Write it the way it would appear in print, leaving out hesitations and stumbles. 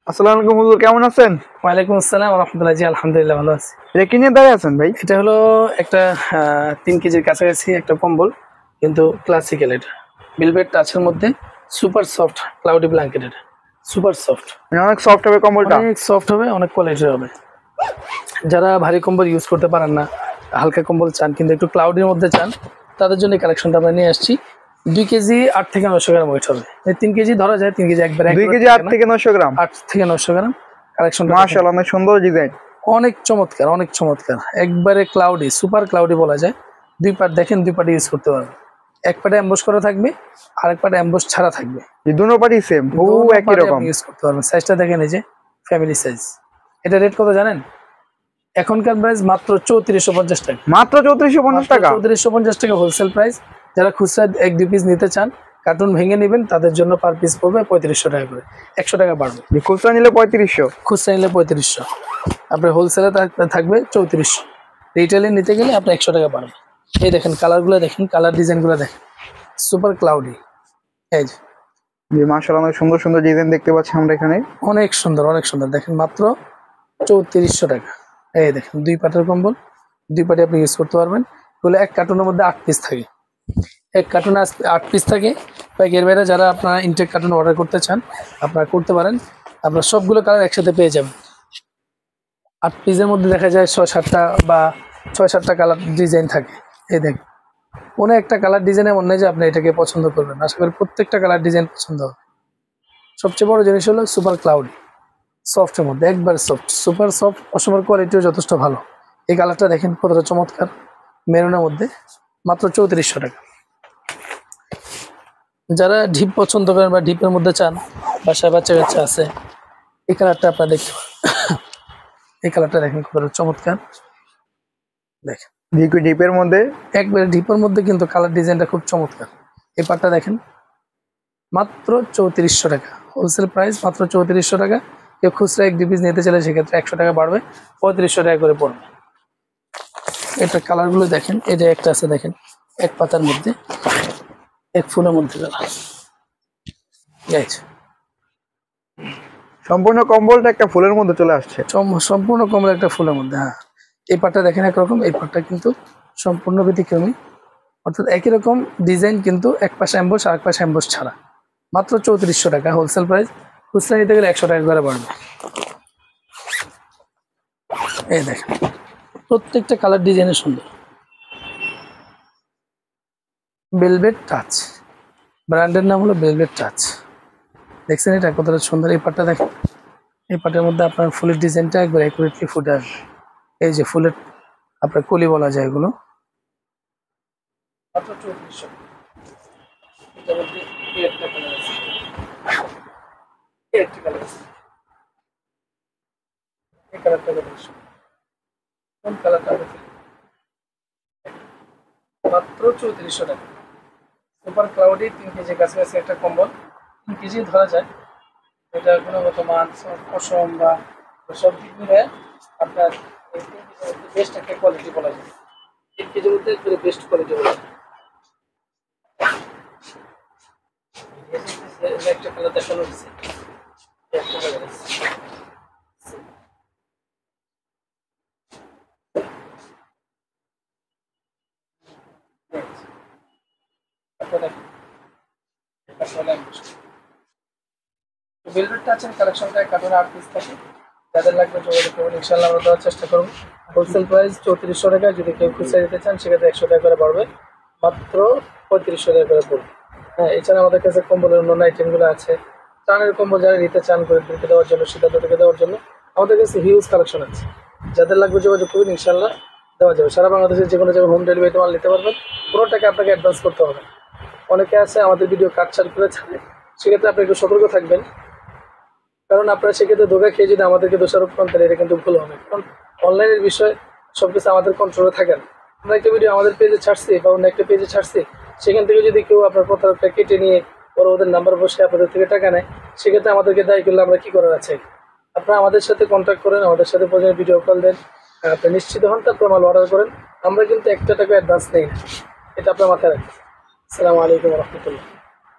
আসসালামু আলাইকুম হুজুর, কেমন আছেন? ওয়ালাইকুম আসসালাম ওয়া রাহমাতুল্লাহি। জি আলহামদুলিল্লাহ ভালো আছি। এটা কি নিয়ে দাঁড়িয়ে আছেন ভাই? এটা হলো একটা 3 কেজির কাছাকাছি একটা কম্বল, কিন্তু ক্লাসিক্যাল। এটা ভেলভেট টাচের মধ্যে সুপার সফট ক্লাউডি ব্ল্যাঙ্কেট। এটা সুপার সফট, মানে অনেক সফট হবে কম্বলটা। অনেক সফট হবে, অনেক কোয়ালিটির হবে। যারা ভারী কম্বল ইউজ করতে পারেন না, হালকা কম্বল চান কিন্তু একটু ক্লাউডির মধ্যে চান, তাদের জন্য কালেকশনটা আমরা নিয়ে আসছি। 2 কেজি 8 থেকে 900 গ্রাম ওয়েট হবে। 3 কেজি ধরা যায়, 3 কেজি একবারে 2 কেজি 8 থেকে 900 গ্রাম। 8 থেকে 900 গ্রাম কালেকশনটা মাশাআল্লাহ, অনেক সুন্দর ডিজাইন, অনেক চমৎকার, অনেক চমৎকার, একবারে ক্লাউডি, সুপার ক্লাউডি বলা যায়। দুই পার্ট দেখেন, দুই পার্ট ইউজ করতে পারবেন। এক পার্টে এমবস করা থাকবে, আরেক পার্টে এমবস ছাড়া থাকবে। এই দুটো পাটি সেম, হুবহু একই রকম ইউজ করতে পারবেন। সাইজটা দেখেন, এই যে ফ্যামিলি সাইজ। এটা রেট কত জানেন? এখনকার প্রাইস মাত্র 3450 টাকা। মাত্র 3450 টাকা। 3450 টাকা হোলসেল প্রাইস। যারা খুচরা 1-2 পিস নিতে চান, কার্টুন ভেঙে নেবেন, তাদের জন্য পার পিস পড়বে 3500 টাকা করে, 100 টাকা বাড়বে। খুচরা নিলে 3500, খুচরা নিলে 3500, আপনার হোলসেলে থাকবে 3400। রিটেলে নিতে গেলে আপনি 100 টাকা পাবেন। এই দেখেন কালারগুলো, দেখেন কালার ডিজাইনগুলো দেখেন, সুপার ক্লাউডি। এই যে মাশাআল্লাহ, অনেক সুন্দর সুন্দর ডিজাইন দেখতে পাচ্ছি আমরা এখানে। অনেক সুন্দর, অনেক সুন্দর। দেখেন মাত্র 3400 টাকা। এই দেখেন দুই পাটের কম্বল, দুই পাটে আপনি ইউজ করতে পারবেন। এগুলো এক কার্টুনের মধ্যে 8 পিস থাকে। এক কার্টুনে 8 পিস থাকে। এর বাইরে যারা আপনারা ইনটেক কার্টুন অর্ডার করতে চান, আপনারা করতে পারেন। আপনারা সবগুলো কালার একসাথে পেয়ে যাবেন। 8 পিসের মধ্যে দেখা যায় 6-7টা বা 6-7টা কালার ডিজাইন থাকে। এই দেখেন, কোনো একটা কালার ডিজাইন এমন নেই যে আপনি এটাকে পছন্দ করবেন। আশা করি প্রত্যেকটা কালার ডিজাইন পছন্দ হবে। সবচেয়ে বড় জিনিস হলো সুপার ক্লাউডি, সফটের মধ্যে একবার সফট, সুপার সফট। অসমের কোয়ালিটিও যথেষ্ট ভালো। এই কালারটা দেখেন কতটা চমৎকার, মেরুনের মধ্যে, মাত্র 3400 টাকা। যারা ডিপ পছন্দ করেন বা ডিপের মধ্যে চান, বাসায় বাচ্চা কাচ্চা আছে, এই কালারটা আপনারা দেখতে পারেন। এই কালারটা দেখেন কতটা চমৎকার, দেখেন ডিপের মধ্যে, একবারে ডিপের মধ্যে, কিন্তু কালার ডিজাইনটা খুব চমৎকার। এই পাটটা দেখেন, মাত্র 3400 টাকা হোলসেল প্রাইস, মাত্র 3400 টাকা। কেউ খুচরা 1-2 পিস নিতে চাইলে সেক্ষেত্রে 100 টাকা বাড়বে, 3500 টাকা করে পড়বে। এটা কালারগুলো দেখেন, এটা একটা আছে দেখেন, এক পাতার মধ্যে, এক ফুলের মধ্যে কালার। সম্পূর্ণ কম্বলটা একটা ফুলের মধ্যে চলে আসছে। সম্পূর্ণ কমলা একটা ফুলের মধ্যে। হ্যাঁ, এই পাটটা দেখেন একরকম, এই পাটটা কিন্তু সম্পূর্ণ ব্যতিক্রমী। অর্থাৎ একই রকম ডিজাইন, কিন্তু এক পাশে অ্যাম্বস আর এক পাশে অ্যাম্বস ছাড়া। মাত্র 3400 টাকা হোলসেল প্রাইস। খুচরা নিতে গেলে 100 টাকা করে বাড়বে। এই দেখেন প্রত্যেকটা কালার ডিজাইনের সুন্দর। ভেলভেট টাচ, ব্র্যান্ডের নাম হলো ভেলভেট টাচ। দেখছেন এটা কতটা সুন্দর। এই পাটটা দেখেন, এই পাটের মধ্যে আপনার ফুলের ডিজাইনটা একবার অ্যাকুরেটলি ফুটে আসবে। এই যে ফুলের আপনার কলি বলা যায় এগুলো। মাত্র 3400। এটার মধ্যে একটা কালার আছে, একটা কালার আছে, এই কালারটা দেখেন, কোন কালারটা দেখেন, মাত্র 3400 টাকা। সুপার ক্লাউডি 3 কেজি কাছাকাছি একটা কম্বল, 3 কেজি ধরা যায়। এটা গুণগত মান, পশম বা সব দিক মিলে আপনার এই 3 কেজির মধ্যে বেস্ট একটা কোয়ালিটি বলা যায়। 3 কেজির মধ্যে বেস্ট কোয়ালিটি বলা যায়। একটা কালার দেখানো হয়েছে, একটা কালার আছে। ভেলভেট টাচের কালেকশনটা কার্টুনে 8 পিস থাকে। যাদের লাগবে যোগাযোগ করবেন, ইনশাআল্লাহ আমরা দেওয়ার চেষ্টা করব। হোলসেল প্রাইস 3400 টাকা। যদি কেউ খুচরা দিতে চান সেক্ষেত্রে 100 টাকা করে বাড়বে, মাত্র 3500 টাকা করে পড়বে। হ্যাঁ, এছাড়া আমাদের কাছে কম্বলের অন্যান্য আইটেমগুলো আছে। টানের কম্বল যারা নিতে চান গরিবদেরকে দেওয়ার জন্য, শীতার্তদেরকে দেওয়ার জন্য আমাদের কাছে হিউজ কালেকশন আছে। যাদের লাগবে যোগাযোগ করবেন, ইনশাআল্লাহ দেওয়া যাবে। সারা বাংলাদেশের যে কোনো জায়গায় হোম ডেলিভারিতে মাল নিতে পারবেন, কোনো টাকা আপনাকে অ্যাডভান্স করতে হবে। অনেকে আছে আমাদের ভিডিও কাটছাট করে ছাড়ে, সেক্ষেত্রে আপনি একটু সতর্ক থাকবেন। কারণ আপনারা সেক্ষেত্রে ধোকা খেয়ে যদি আমাদেরকে দোষারোপ করেন, তাহলে এটা কিন্তু ভুল হবে। কারণ অনলাইনের বিষয় সবকিছু আমাদের কন্ট্রোলে থাকে না। আমরা একটা ভিডিও আমাদের পেজে ছাড়ছি বা অন্য একটা পেজে ছাড়ছি, সেখান থেকে যদি কেউ আপনার প্রতারকটা কেটে নিয়ে পরে ওদের নাম্বার বসে আপনাদের থেকে টাকা নেয়, সেক্ষেত্রে আমাদেরকে দায়ী করলে আমরা কী করার আছে? আপনারা আমাদের সাথে কন্ট্যাক্ট করেন, আমাদের সাথে প্রয়োজনে ভিডিও কল দেন, আপনি নিশ্চিত হন, তারপর মাল অর্ডার করেন। আমরা কিন্তু একটা টাকা অ্যাডভান্স নেই না, এটা আপনার মাথায় রাখবেন। আসসালামু আলাইকুম রহমতুল্লাহ।